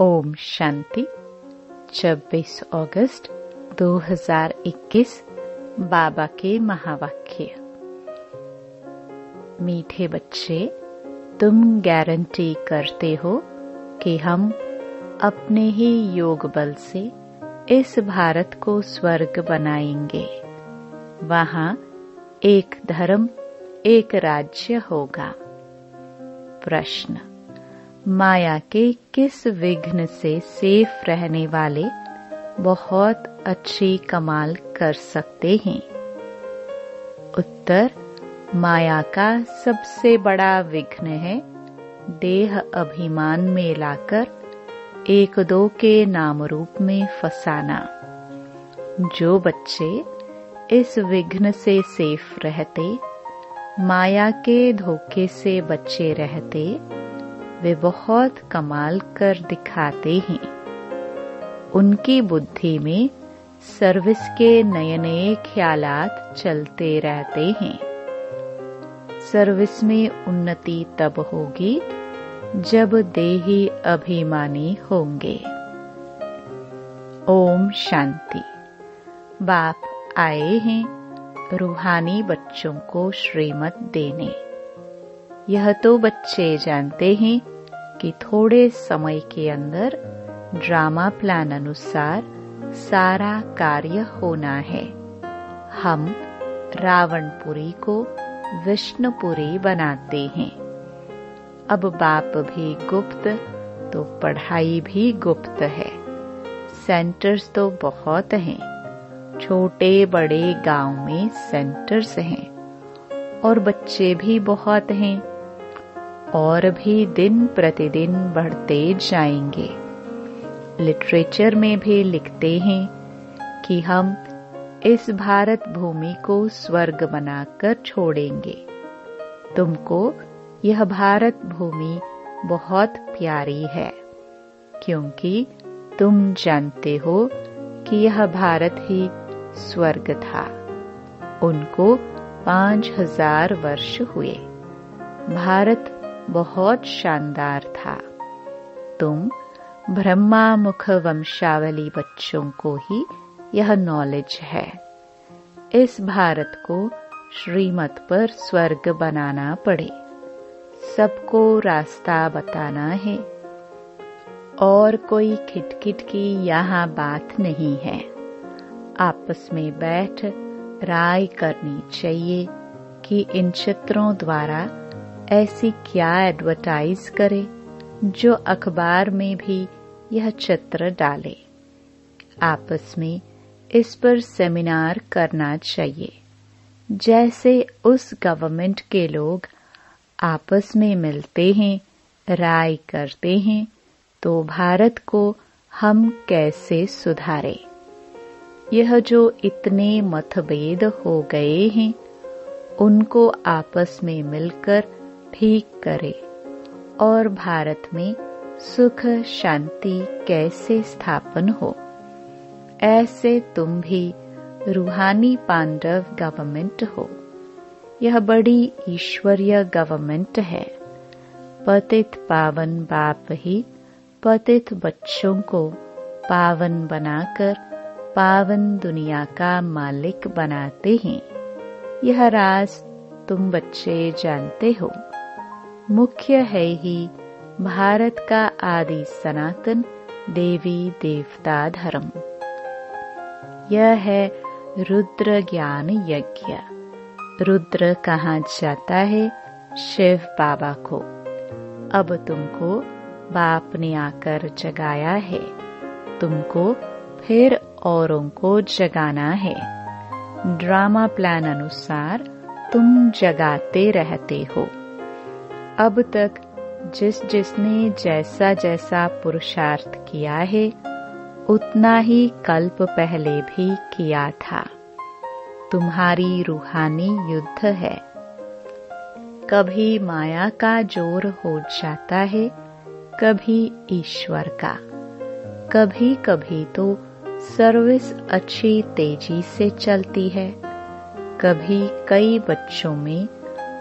ओम शांति। 26 अगस्त 2021 बाबा के महावाक्य। मीठे बच्चे, तुम गारंटी करते हो कि हम अपने ही योग बल से इस भारत को स्वर्ग बनाएंगे। वहां एक धर्म, एक राज्य होगा। प्रश्न: माया के किस विघ्न से सेफ रहने वाले बहुत अच्छी कमाल कर सकते हैं? उत्तर: माया का सबसे बड़ा विघ्न है देह अभिमान में लाकर एक दो के नाम रूप में फंसाना। जो बच्चे इस विघ्न से सेफ रहते, माया के धोखे से बचे रहते, वे बहुत कमाल कर दिखाते हैं। उनकी बुद्धि में सर्विस के नए नए ख्यालात चलते रहते हैं। सर्विस में उन्नति तब होगी जब देही अभिमानी होंगे। ओम शांति। बाप आए हैं रूहानी बच्चों को श्रीमत देने। यह तो बच्चे जानते हैं कि थोड़े समय के अंदर ड्रामा प्लान अनुसार सारा कार्य होना है। हम रावणपुरी को विष्णुपुरी बनाते हैं। अब बाप भी गुप्त तो पढ़ाई भी गुप्त है। सेंटर्स तो बहुत हैं। छोटे बड़े गांव में सेंटर्स हैं और बच्चे भी बहुत हैं और भी दिन प्रतिदिन बढ़ते जाएंगे। लिटरेचर में भी लिखते हैं कि हम इस भारत भूमि को स्वर्ग बनाकर छोड़ेंगे। तुमको यह भारत भूमि बहुत प्यारी है क्योंकि तुम जानते हो कि यह भारत ही स्वर्ग था। उनको 5000 वर्ष हुए। भारत बहुत शानदार था। तुम ब्रह्मा मुख वंशावली बच्चों को ही यह नॉलेज है। इस भारत को श्रीमत पर स्वर्ग बनाना पड़े। सबको रास्ता बताना है और कोई खिटखिट की यहाँ बात नहीं है। आपस में बैठ राय करनी चाहिए कि इन चित्रों द्वारा ऐसी क्या एडवर्टाइज करे जो अखबार में भी यह चित्र डाले। आपस में इस पर सेमिनार करना चाहिए। जैसे उस गवर्नमेंट के लोग आपस में मिलते हैं, राय करते हैं, तो भारत को हम कैसे सुधारें। यह जो इतने मतभेद हो गए हैं, उनको आपस में मिलकर ठीक करे और भारत में सुख शांति कैसे स्थापन हो। ऐसे तुम भी रूहानी पांडव गवर्नमेंट हो। यह बड़ी ईश्वरीय गवर्नमेंट है। पतित पावन बाप ही पतित बच्चों को पावन बनाकर पावन दुनिया का मालिक बनाते हैं। यह राज तुम बच्चे जानते हो। मुख्य है ही भारत का आदि सनातन देवी देवता धर्म। यह है रुद्र ज्ञान यज्ञ। रुद्र कहा जाता है शिव बाबा को। अब तुमको बाप ने आकर जगाया है। तुमको फिर औरों को जगाना है। ड्रामा प्लान अनुसार तुम जगाते रहते हो। अब तक जिसने जैसा जैसा पुरुषार्थ किया है, उतना ही कल्प पहले भी किया था। तुम्हारी रूहानी युद्ध है। कभी माया का जोर हो जाता है, कभी ईश्वर का। कभी कभी तो सर्विस अच्छी तेजी से चलती है। कभी कई बच्चों में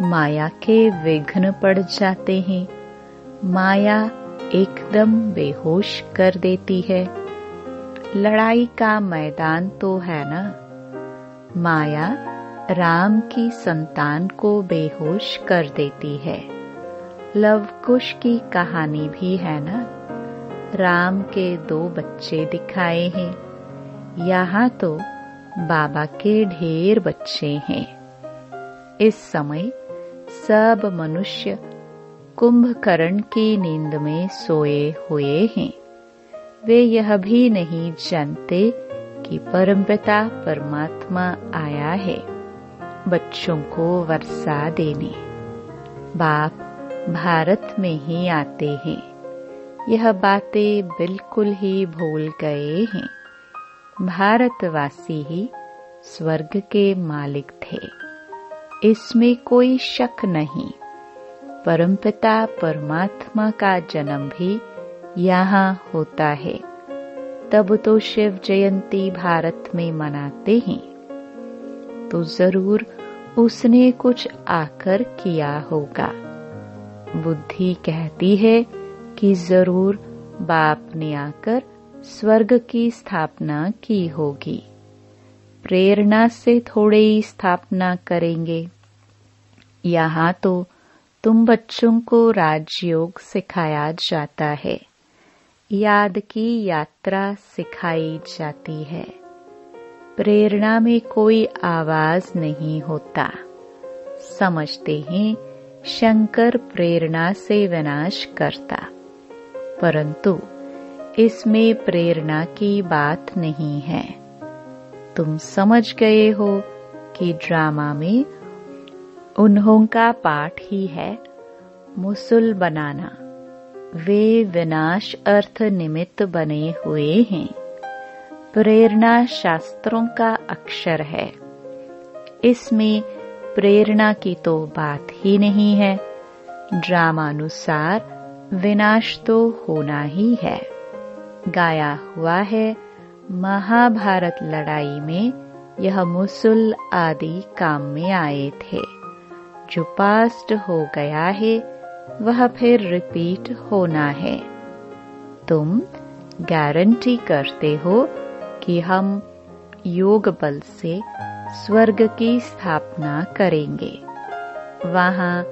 माया के विघ्न पड़ जाते हैं। माया एकदम बेहोश कर देती है। लड़ाई का मैदान तो है ना। माया राम की संतान को बेहोश कर देती है। लव कुश की कहानी भी है ना। राम के 2 बच्चे दिखाए हैं। यहाँ तो बाबा के ढेर बच्चे हैं। इस समय सब मनुष्य कुंभकर्ण की नींद में सोए हुए हैं। वे यह भी नहीं जानते कि परमपिता परमात्मा आया है बच्चों को वर्षा देने। बाप भारत में ही आते हैं। यह बातें बिल्कुल ही भूल गए हैं। भारतवासी ही स्वर्ग के मालिक थे, इसमें कोई शक नहीं। परमपिता परमात्मा का जन्म भी यहाँ होता है। तब तो शिव जयंती भारत में मनाते हैं, तो जरूर उसने कुछ आकर किया होगा। बुद्धि कहती है कि जरूर बाप ने आकर स्वर्ग की स्थापना की होगी। प्रेरणा से थोड़े ही स्थापना करेंगे। यहाँ तो तुम बच्चों को राजयोग सिखाया जाता है, याद की यात्रा सिखाई जाती है। प्रेरणा में कोई आवाज नहीं होता। समझते हैं शंकर प्रेरणा से विनाश करता, परंतु इसमें प्रेरणा की बात नहीं है। तुम समझ गए हो कि ड्रामा में उन्हों का पाठ ही है मुसल बनाना। वे विनाश अर्थ निमित्त बने हुए हैं। प्रेरणा शास्त्रों का अक्षर है। इसमें प्रेरणा की तो बात ही नहीं है। ड्रामानुसार विनाश तो होना ही है। गाया हुआ है महाभारत लड़ाई में यह मुसल आदि काम में आए थे। जो पास्ट हो गया है वह फिर रिपीट होना है। तुम गारंटी करते हो कि हम योग बल से स्वर्ग की स्थापना करेंगे। वहाँ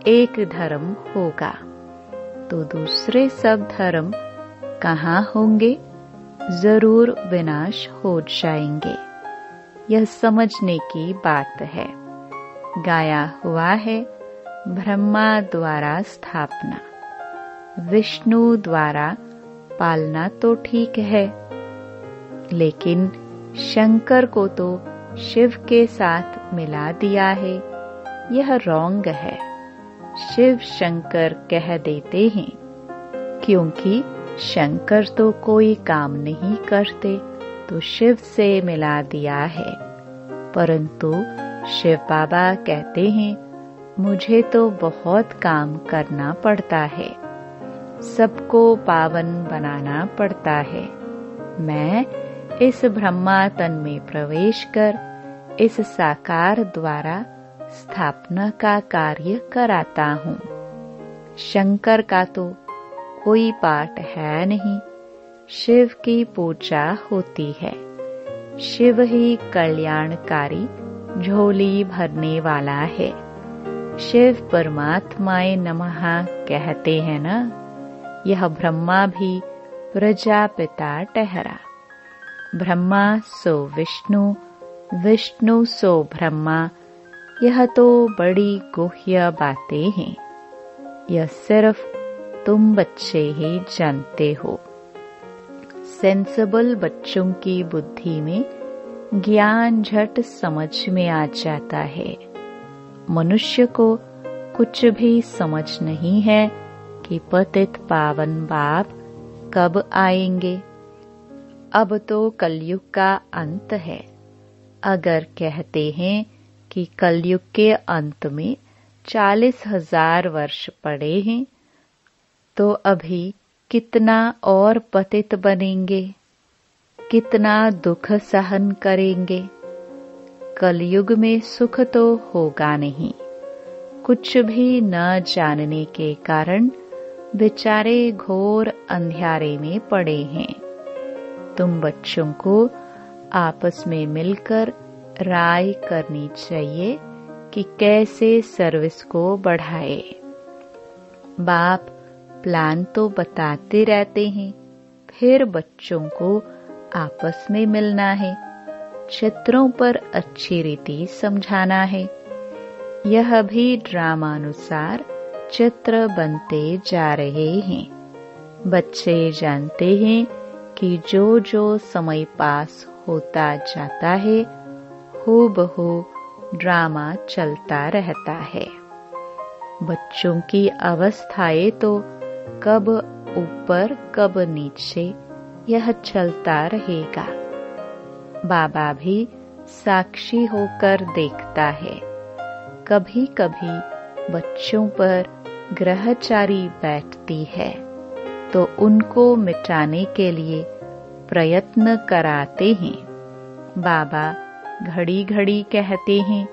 एक धर्म होगा, तो दूसरे सब धर्म कहाँ होंगे? जरूर विनाश हो जाएंगे। यह समझने की बात है। गाया हुआ है ब्रह्मा द्वारा स्थापना, विष्णु द्वारा पालना तो ठीक है, लेकिन शंकर को तो शिव के साथ मिला दिया है। यह रॉन्ग है। शिव शंकर कह देते हैं, क्योंकि शंकर तो कोई काम नहीं करते, तो शिव से मिला दिया है। परंतु शिव बाबा कहते हैं, मुझे तो बहुत काम करना पड़ता है, सबको पावन बनाना पड़ता है। मैं इस ब्रह्मा तन में प्रवेश कर इस साकार द्वारा स्थापना का कार्य कराता हूँ। शंकर का तो कोई पाठ है नहीं। शिव की पूजा होती है। शिव ही कल्याणकारी झोली भरने वाला है। शिव परमात्माए नमः कहते हैं ना। यह ब्रह्मा भी प्रजापिता ठहरा। ब्रह्मा सो विष्णु, विष्णु सो ब्रह्मा। यह तो बड़ी गुह्य बातें हैं। यह सिर्फ तुम बच्चे ही जानते हो। सेंसिबल बच्चों की बुद्धि में ज्ञान झट समझ में आ जाता है। मनुष्य को कुछ भी समझ नहीं है कि पतित पावन बाप कब आएंगे। अब तो कलयुग का अंत है। अगर कहते हैं कि कलयुग के अंत में 40,000 वर्ष पड़े हैं, तो अभी कितना और पतित बनेंगे, कितना दुख सहन करेंगे। कलयुग में सुख तो होगा नहीं। कुछ भी न जानने के कारण बेचारे घोर अंधियारे में पड़े हैं। तुम बच्चों को आपस में मिलकर राय करनी चाहिए कि कैसे सर्विस को बढ़ाए। बाप प्लान तो बताते रहते हैं, फिर बच्चों को आपस में मिलना है, चित्रों पर अच्छी रीति समझाना है। यह भी ड्रामानुसार चित्र बनते जा रहे हैं। बच्चे जानते हैं कि जो जो समय पास होता जाता है हूबहू ड्रामा चलता रहता है। बच्चों की अवस्थाएं तो कब ऊपर कब नीचे यह चलता रहेगा। बाबा भी साक्षी होकर देखता है। कभी कभी बच्चों पर ग्रहचारी बैठती है तो उनको मिटाने के लिए प्रयत्न कराते हैं। बाबा घड़ी घड़ी कहते हैं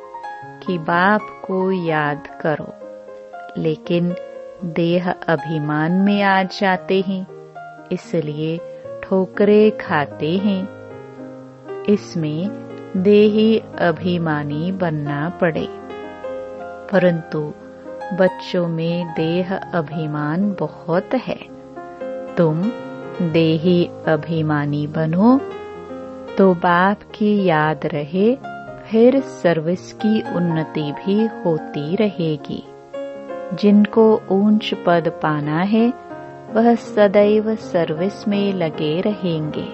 कि बाप को याद करो, लेकिन देह अभिमान में आ जाते हैं, इसलिए ठोकरे खाते हैं। इसमें देही अभिमानी बनना पड़े, परंतु बच्चों में देह अभिमान बहुत है। तुम देही अभिमानी बनो तो बाप की याद रहे, फिर सर्विस की उन्नति भी होती रहेगी। जिनको ऊंच पद पाना है वह सदैव सर्विस में लगे रहेंगे।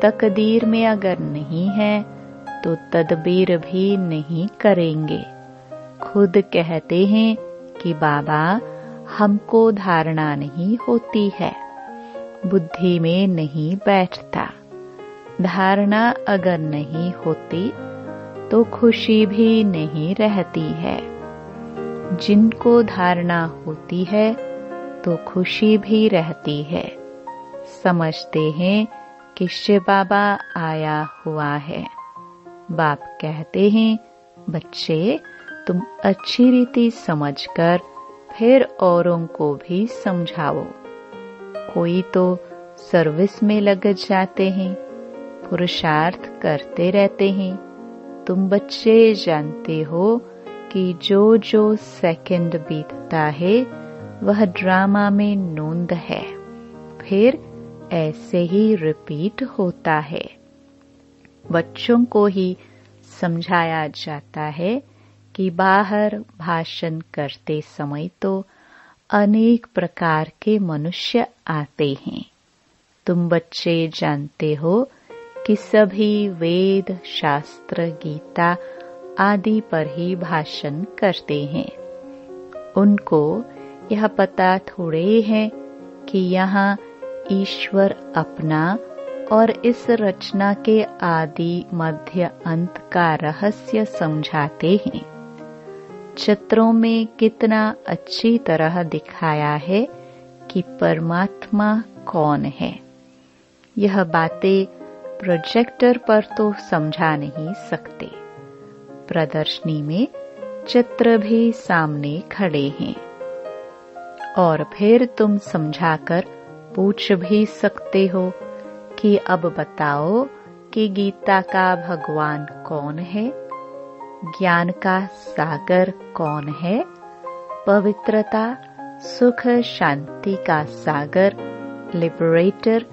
तकदीर में अगर नहीं है तो तदबीर भी नहीं करेंगे। खुद कहते हैं कि बाबा हमको धारणा नहीं होती है, बुद्धि में नहीं बैठता। धारणा अगर नहीं होती तो खुशी भी नहीं रहती है। जिनको धारणा होती है तो खुशी भी रहती है। समझते हैं कि शिव बाबा आया हुआ है। बाप कहते हैं, बच्चे तुम अच्छी रीति समझकर फिर औरों को भी समझाओ। कोई तो सर्विस में लग जाते हैं, पुरुषार्थ करते रहते हैं। तुम बच्चे जानते हो कि जो जो सेकंड बीतता है वह ड्रामा में नोंद है, फिर ऐसे ही रिपीट होता है। बच्चों को ही समझाया जाता है कि बाहर भाषण करते समय तो अनेक प्रकार के मनुष्य आते हैं। तुम बच्चे जानते हो कि सभी वेद, शास्त्र, गीता आदि पर ही भाषण करते हैं। उनको यह पता थोड़े है कि यहाँ ईश्वर अपना और इस रचना के आदि मध्य अंत का रहस्य समझाते हैं। चित्रों में कितना अच्छी तरह दिखाया है कि परमात्मा कौन है। यह बातें प्रोजेक्टर पर तो समझा नहीं सकते। प्रदर्शनी में चित्र भी सामने खड़े हैं और फिर तुम समझाकर पूछ भी सकते हो कि अब बताओ कि गीता का भगवान कौन है, ज्ञान का सागर कौन है, पवित्रता, सुख, शांति का सागर, लिबरेटर,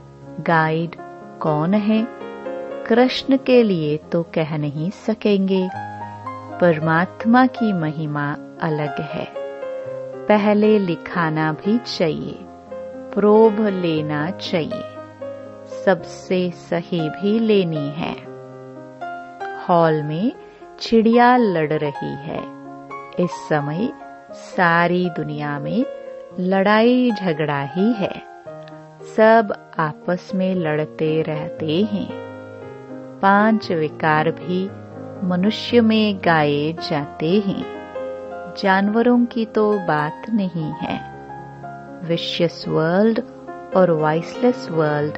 गाइड कौन है। कृष्ण के लिए तो कह नहीं सकेंगे। परमात्मा की महिमा अलग है। पहले लिखाना भी चाहिए, प्रोब लेना चाहिए, सबसे सही भी लेनी है। हॉल में चिड़िया लड़ रही है। इस समय सारी दुनिया में लड़ाई झगड़ा ही है। सब आपस में लड़ते रहते हैं। 5 विकार भी मनुष्य में गाए जाते हैं। जानवरों की तो बात नहीं है। विशियस वर्ल्ड और वाइसलेस वर्ल्ड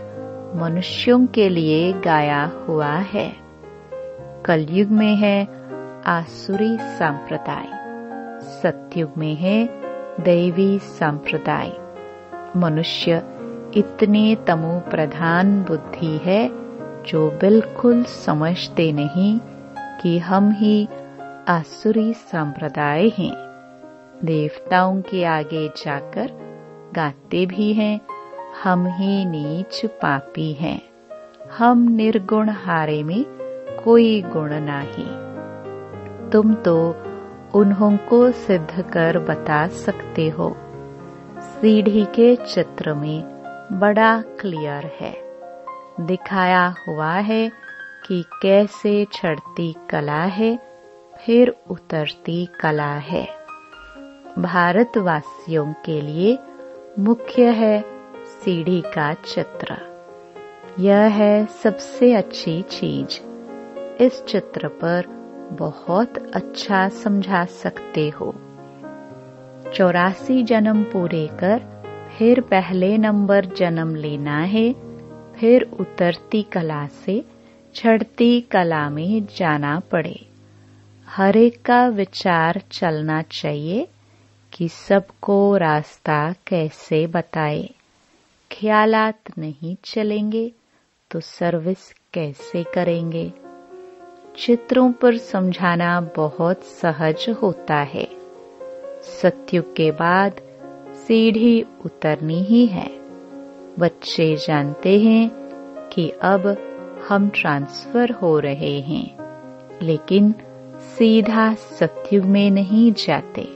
मनुष्यों के लिए गाया हुआ है। कलयुग में है आसुरी संप्रदाय, सतयुग में है दैवी संप्रदाय। मनुष्य इतने तमो प्रधान बुद्धि है जो बिल्कुल समझते नहीं कि हम ही आसुरी संप्रदाय हैं। देवताओं के आगे जाकर गाते भी हैं, हम ही नीच पापी हैं, हम निर्गुण हारे में कोई गुण नहीं। तुम तो उन्हों को सिद्ध कर बता सकते हो। सीढ़ी के चित्र में बड़ा क्लियर है, दिखाया हुआ है कि कैसे चढ़ती कला है, फिर उतरती कला है। भारतवासियों के लिए मुख्य है सीढ़ी का चित्र। यह है सबसे अच्छी चीज। इस चित्र पर बहुत अच्छा समझा सकते हो। 84 जन्म पूरे कर फिर पहले नंबर जन्म लेना है, फिर उतरती कला से चढ़ती कला में जाना पड़े। हर एक का विचार चलना चाहिए कि सबको रास्ता कैसे बताए। ख्यालात नहीं चलेंगे तो सर्विस कैसे करेंगे। चित्रों पर समझाना बहुत सहज होता है। सतयुग के बाद सीढ़ी उतरनी ही है। बच्चे जानते हैं कि अब हम ट्रांसफर हो रहे हैं, लेकिन सीधा सतयुग में नहीं जाते।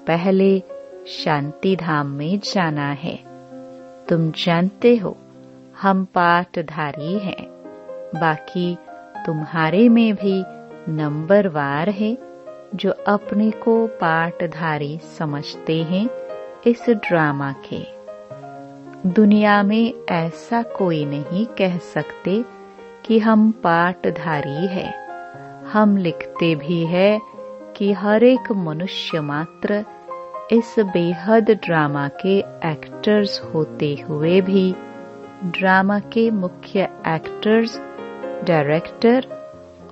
पहले शांति धाम में जाना है। तुम जानते हो हम पाठधारी हैं, बाकी तुम्हारे में भी नंबरवार है जो अपने को पाठधारी समझते हैं। इस ड्रामा के दुनिया में ऐसा कोई नहीं कह सकते कि हम पाठधारी है। हम लिखते भी है कि हर एक मनुष्य मात्र इस बेहद ड्रामा के एक्टर्स होते हुए भी ड्रामा के मुख्य एक्टर्स, डायरेक्टर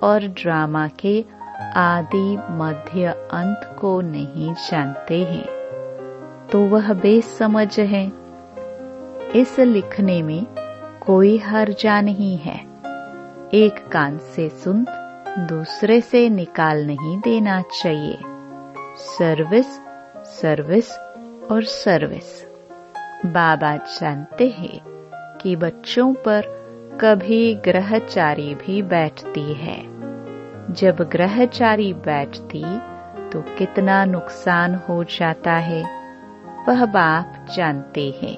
और ड्रामा के आदि मध्य अंत को नहीं जानते हैं, तो वह बेसमझ है। इस लिखने में कोई हर्जा नहीं है। एक कान से सुन दूसरे से निकाल नहीं देना चाहिए। सर्विस, सर्विस और सर्विस। बाबा जानते हैं कि बच्चों पर कभी ग्रहचारी भी बैठती है। जब ग्रहचारी बैठती तो कितना नुकसान हो जाता है, वह बाप जानते हैं।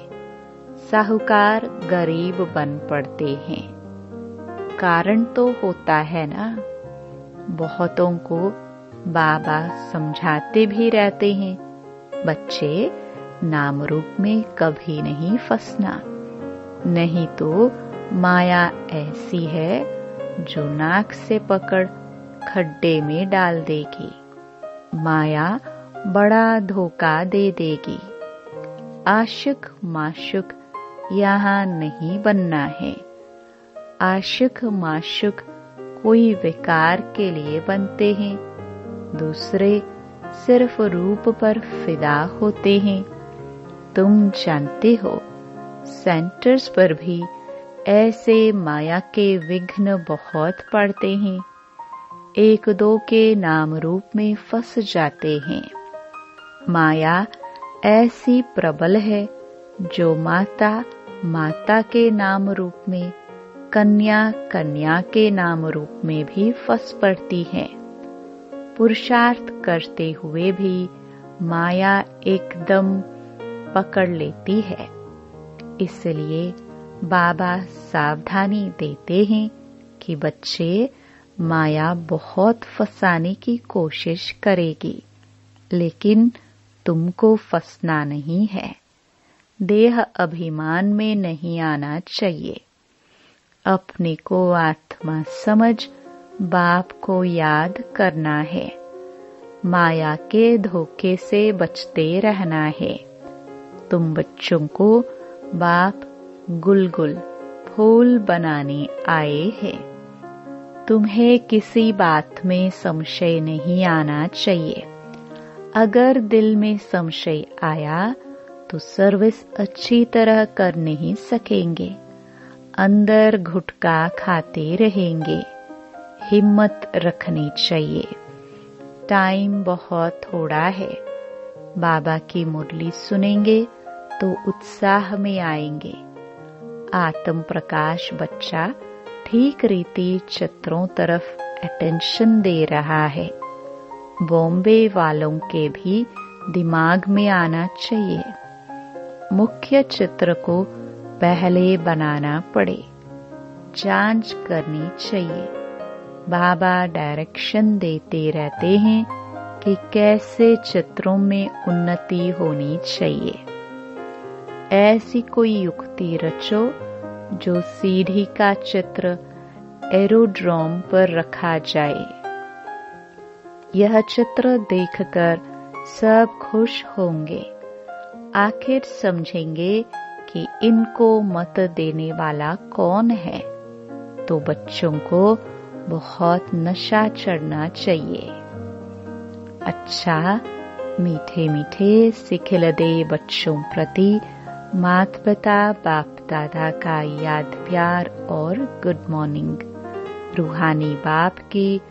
साहूकार गरीब बन पड़ते हैं। कारण तो होता है ना। बहुतों को बाबा समझाते भी रहते हैं, बच्चे नाम रूप में कभी नहीं फंसना, नहीं तो माया ऐसी है जो नाक से पकड़ खड्डे में डाल देगी। माया बड़ा धोखा दे देगी। आशिक माशुक यहाँ नहीं बनना है। आशिक माशुक कोई विकार के लिए बनते हैं, दूसरे सिर्फ रूप पर फिदा होते हैं। तुम जानते हो सेंटर्स पर भी ऐसे माया के विघ्न बहुत पड़ते हैं। एक दो के नाम रूप में फंस जाते हैं। माया ऐसी प्रबल है जो माता माता के नाम रूप में, कन्या कन्या के नाम रूप में भी फंस पड़ती है। पुरुषार्थ करते हुए भी माया एकदम पकड़ लेती है। इसलिए बाबा सावधानी देते हैं कि बच्चे माया बहुत फंसाने की कोशिश करेगी, लेकिन तुमको फंसना नहीं है। देह अभिमान में नहीं आना चाहिए। अपने को आत्मा समझ बाप को याद करना है। माया के धोखे से बचते रहना है। तुम बच्चों को बाप गुलगुल फूल बनाने आए हैं। तुम्हें किसी बात में संशय नहीं आना चाहिए। अगर दिल में संशय आया तो सर्विस अच्छी तरह कर नहीं सकेंगे, अंदर घुटका खाते रहेंगे। हिम्मत रखनी चाहिए। टाइम बहुत थोड़ा है। बाबा की मुरली सुनेंगे तो उत्साह में आएंगे। आत्म प्रकाश बच्चा ठीक रीति चित्रों तरफ अटेंशन दे रहा है। बॉम्बे वालों के भी दिमाग में आना चाहिए। मुख्य चित्र को पहले बनाना पड़े, जांच करनी चाहिए। बाबा डायरेक्शन देते रहते हैं कि कैसे चित्रों में उन्नति होनी चाहिए। ऐसी कोई युक्ति रचो जो सीढ़ी का चित्र एरोड्रोम पर रखा जाए। यह चित्र देखकर सब खुश होंगे। आखिर समझेंगे कि इनको मत देने वाला कौन है। तो बच्चों को बहुत नशा चढ़ना चाहिए। अच्छा, मीठे मीठे सिखिलदे बच्चों प्रति माता पिता बाप दादा का याद प्यार और गुड मॉर्निंग। रूहानी बाप की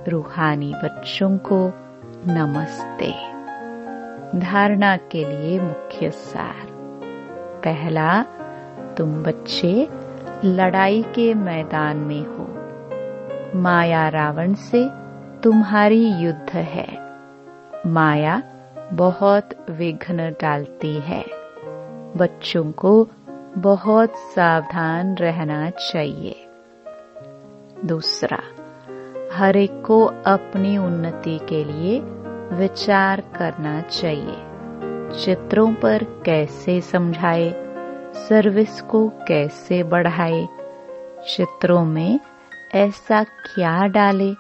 रूहानी बच्चों को नमस्ते। धारणा के लिए मुख्य सार। पहला, तुम बच्चे लड़ाई के मैदान में हो। माया रावण से तुम्हारी युद्ध है। माया बहुत विघ्न डालती है। बच्चों को बहुत सावधान रहना चाहिए। दूसरा, हर एक को अपनी उन्नति के लिए विचार करना चाहिए। चित्रों पर कैसे समझाए, सर्विस को कैसे बढ़ाए, चित्रों में ऐसा क्या डाले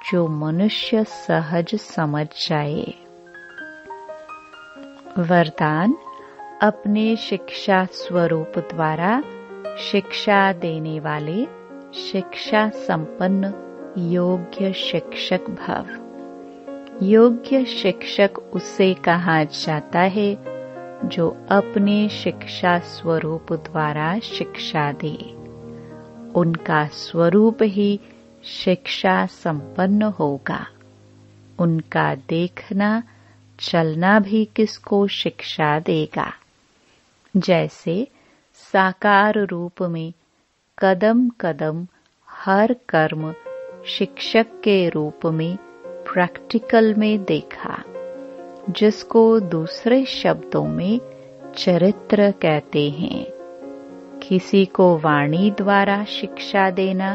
जो मनुष्य सहज समझ जाए। वरदान, अपने शिक्षा स्वरूप द्वारा शिक्षा देने वाले शिक्षा संपन्न योग्य शिक्षक भव। योग्य शिक्षक उसे कहा जाता है जो अपने शिक्षा स्वरूप द्वारा शिक्षा दे। उनका स्वरूप ही शिक्षा संपन्न होगा। उनका देखना चलना भी किसको शिक्षा देगा। जैसे साकार रूप में कदम कदम हर कर्म शिक्षक के रूप में प्रैक्टिकल में देखा, जिसको दूसरे शब्दों में चरित्र कहते हैं। किसी को वाणी द्वारा शिक्षा देना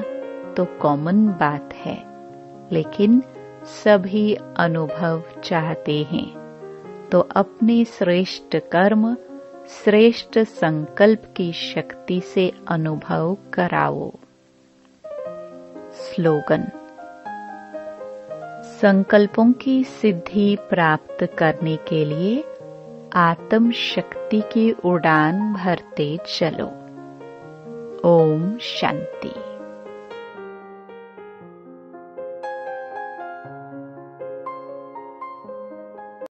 तो कॉमन बात है, लेकिन सभी अनुभव चाहते हैं, तो अपने श्रेष्ठ कर्म श्रेष्ठ संकल्प की शक्ति से अनुभव कराओ। स्लोगन, संकल्पों की सिद्धि प्राप्त करने के लिए आत्म शक्ति की उड़ान भरते चलो। ओम शांति।